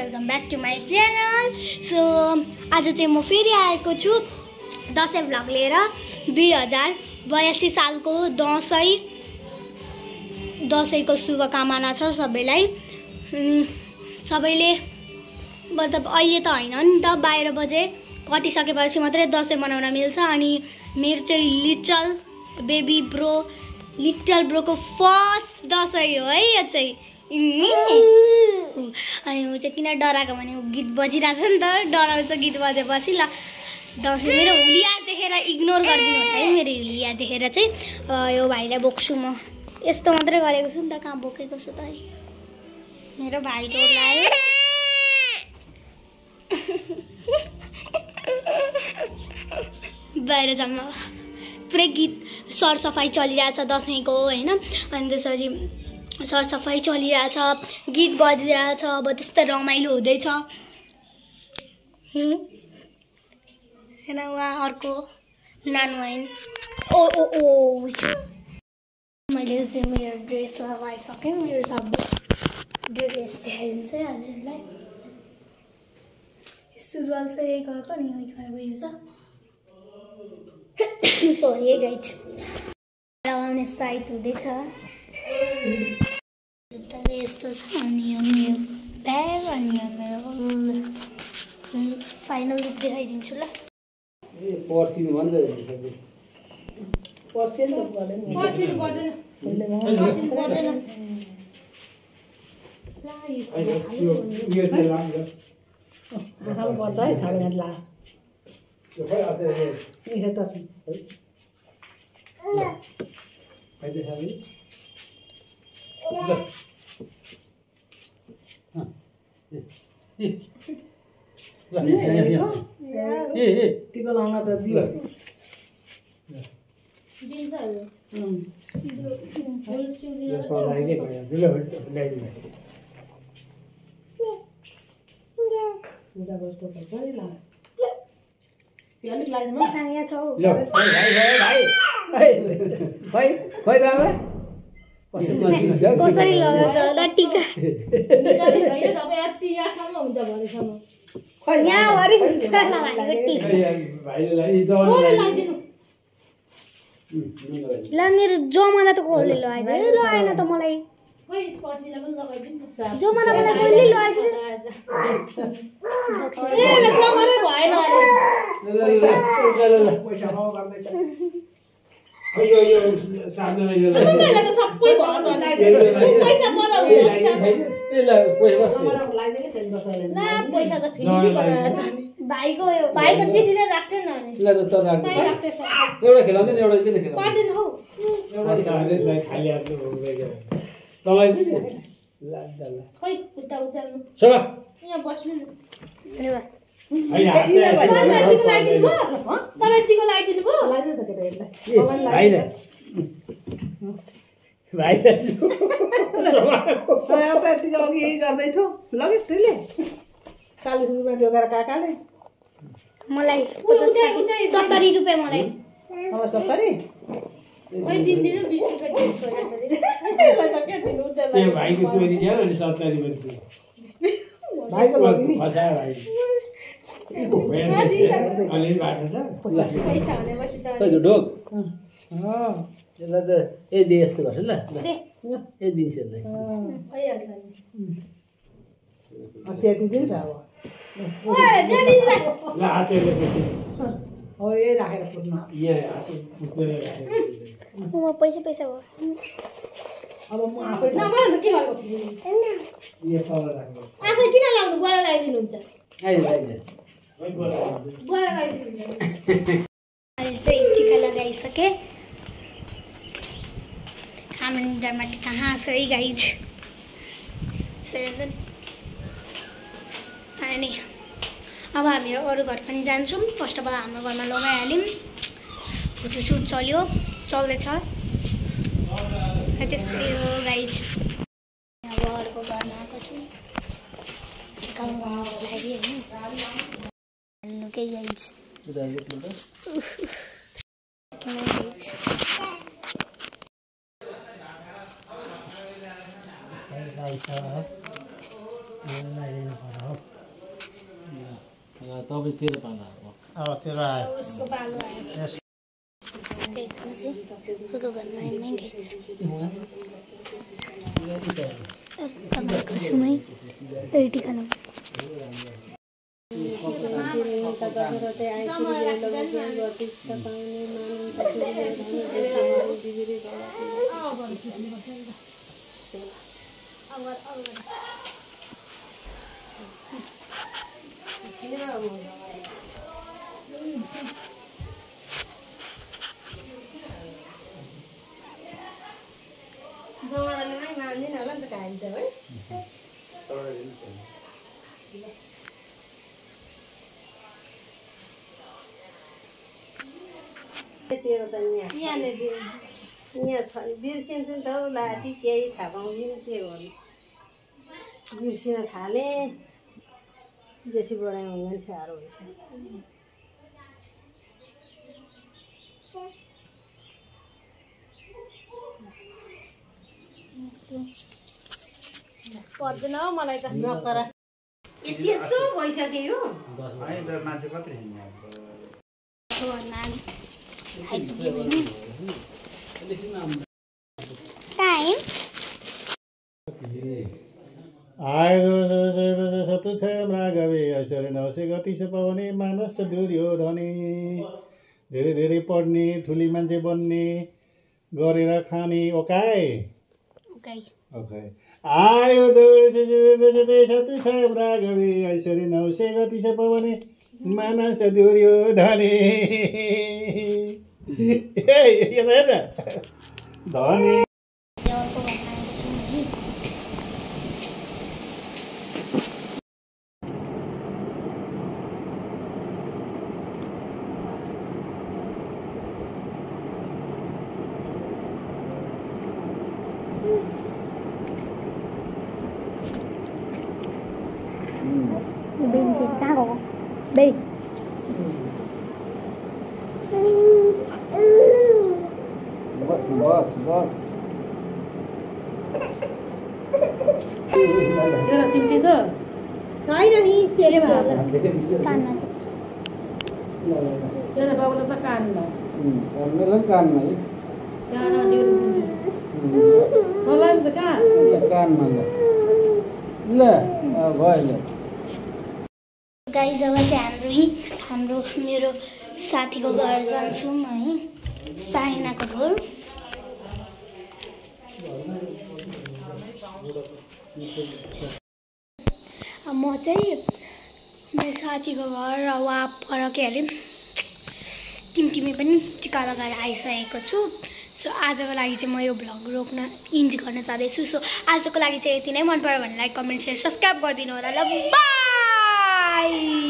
Welcome back to my channel. So आज चाहिँ म फेरि आएको छु दसैँ भ्लग लिएर। 2082 सालको दसैँको शुभकामना छ सबैलाई। सबैले मतलब अहिले त होइन नि त, 12 बजे कटिसकेपछि मात्रै दसैँ मनाउन मिल्छ। अनि मेरो चाहिँ लिटल ब्रोको फर्स्ट दसैँ हो है यो चाहिँ। अनि ऊ चाहिँ किन डराएको भने गीत बजिरहेछ नि त, डराउँछ गीत बजेपछि। ल दसैँ मेरो हुलिया देखेर इग्नोर गरिदिनु होला है। मेरो हुलिया देखेर चाहिँ यो भाइलाई बोक्छु म। यस्तो मात्रै गरेको छु नि त, कहाँ बोकेको छु त है। मेरो भाइ डोर्लायो। बाहिर जम्मा पुरै गीत सरसफाइ चलिरहेछ दसैँको होइन। अनि त्यसपछि सरसफाइ चलिरहेछ, गीत बजिरहेछ। अब त्यस्तो रमाइलो हुँदैछ। होइन उहाँ अर्को नानु आइन। ओ ओ ओ मैले चाहिँ मेरो ड्रेस लगाइसकेँ। मेरो सबै ड्रेस देखाइदिन्छु है हजुरलाई। सुरुवाल चाहिँ यही गएको नि यही गएको छ। सरी है गाइज, लगाउने साइट हुँदैछ। जुत्ता चाहिँ यस्तो छ। अनि यो मेरो ब्याग, अनि यो मेरो फाइनल लुक देखाइदिन्छु ल। टिका लाउन त दियो पूजा कस्तो पर्छ नि ला अलिक लाइनमा यहाँ छौ कसरी लगाउँछ होला टिका। यहाँ वरि हुन्छ ल। मेरो जमाना त कसले लगाइदियो, लगाएन त मलाई। जमाना मलाई कहिले लगाइदियो। भाइको दिदीले राख्दैन एउटा खेलाउँदैन एउटा किन खेलाउँदैन पार्दैन हौ। खाली आफ्नो तपाईँ खै खुट्टा उचाल्नु सभा यहाँ बस्नु न। मलाई 70 रुपियाँ मलाई 70 भाइको चोरी थियो अनि 70 बजी भाइको लागि नि फसायो भाइ अलि बाटो छ खै त्यो ढोक त्यसलाई त यदि यस्तो गर्छ ल यदि दिन्छ यसलाई त्यति दिन्छ अब ल हातले हो यही राखेर पुग्नु पैसा भयो। अब म आफै आफै किन लाउनु, बडा लगाइदिनुहुन्छ। अहिले अहिले चाहिँ टिका लगाइसकेँ। हाम्रो निधारमा टिका हाँस है गाइज। अनि अब हामीहरू अरू घर पनि जान्छौँ। फर्स्ट अफ अल हाम्रो घरमा लगाइहाल्यौँ। फोटोसुट चल्दैछ। त्यस्तै हो गाइज। अब अर्को घरमा आएको छु काम गर्नुको लागि होइन। लुकै गाइज लगाइदिनु पर्यो हौ तपाईँ तेरो पाला अब तेरो आयो उसको पालो आयो त्यही कारण चाहिँ उसको घरमा नै गएछ तपाईँको छुमै रेडी खानु तेरो त यहाँ छ बिर्सिन्छु नि त हौ लाटी केही थाहा पाउँदिनँ के गर्नु बिर्सिन थाले जेठी बढाइ हुँदैन साह्रो हुन्छ पर्दैन हौ मलाई त नकर यत्रो भइसक्यो यो मान्छे कति टाइम शतुच्छायाम्रागवे ऐश्वर्य नवसे गतिश पवने मानस दुर्योधने धेरै धेरै पढ्ने ठुली मान्छे बन्ने गरेर खाने ओकाइ आयो शतुच्छायाम्रागवे ऐश्वर्य नवसे गतिश पवने मानस दुर्योधने धनी कहाँ गएको बे बस बस एउटा चिम्टी छ छैन नि चेले कानमा चेले बाबुलाई त कानमा मेरो कानमा कानमा तँलाई त कहाँ कानमा ल भयो गाइस अब चाहिँ हाम्रो मेरो साथीको घर जान्छौँ है साइनाको घर म चाहिँ मेरो साथीको घर वहाँ पर के अरे टिमटिमी पनि टिका लगाएर आइसकेको छु सो आजको लागि चाहिँ म यो भ्लग रोक्न इन्ड गर्न चाहँदैछु सो आजको लागि चाहिँ यति नै मन पर्यो भने लाइक कमेन्ट सेयर सब्सक्राइब गरिदिनु होला ल बाई